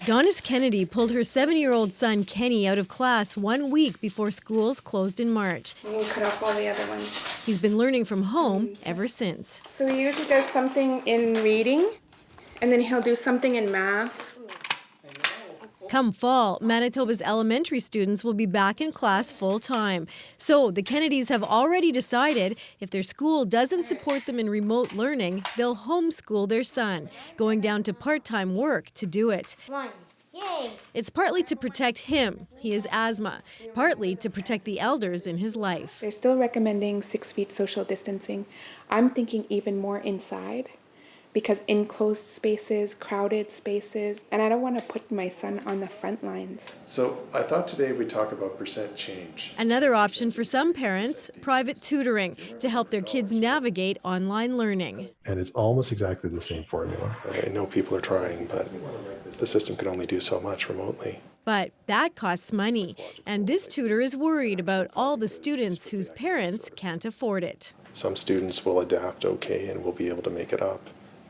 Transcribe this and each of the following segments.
Donis Kennedy pulled her 7-year-old son Kenny out of class 1 week before schools closed in March. We'll cut off all the other ones. He's been learning from home ever since. So he usually does something in reading, and then he'll do something in math. Come fall, Manitoba's elementary students will be back in class full-time. So the Kennedys have already decided if their school doesn't support them in remote learning, they'll homeschool their son, going down to part-time work to do it. Yay! It's partly to protect him, he has asthma, partly to protect the elders in his life. They're still recommending 6 feet social distancing. I'm thinking even more inside, because enclosed spaces, crowded spaces, and I don't want to put my son on the front lines. So I thought today we'd talk about percent change. Another option for some parents, private tutoring, to help their kids navigate online learning. And it's almost exactly the same formula. I know people are trying, but the system can only do so much remotely. But that costs money, and this tutor is worried about all the students whose parents can't afford it. Some students will adapt okay and will be able to make it up.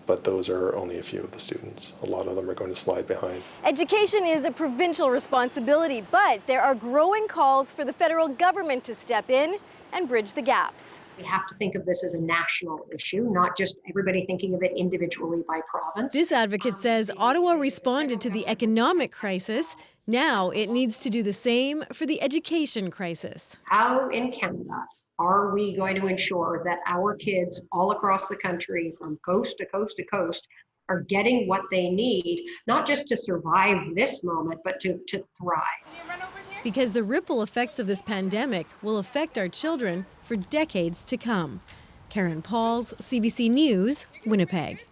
But those are only a few of the students. A lot of them are going to slide behind. Education is a provincial responsibility, but there are growing calls for the federal government to step in and bridge the gaps. We have to think of this as a national issue, not just everybody thinking of it individually by province. This advocate says Ottawa responded to the economic crisis. Now it needs to do the same for the education crisis. How in Canada are we going to ensure that our kids all across the country, from coast to coast to coast, are getting what they need, not just to survive this moment, but to thrive? Because the ripple effects of this pandemic will affect our children for decades to come. Karen Pauls, CBC News, Winnipeg.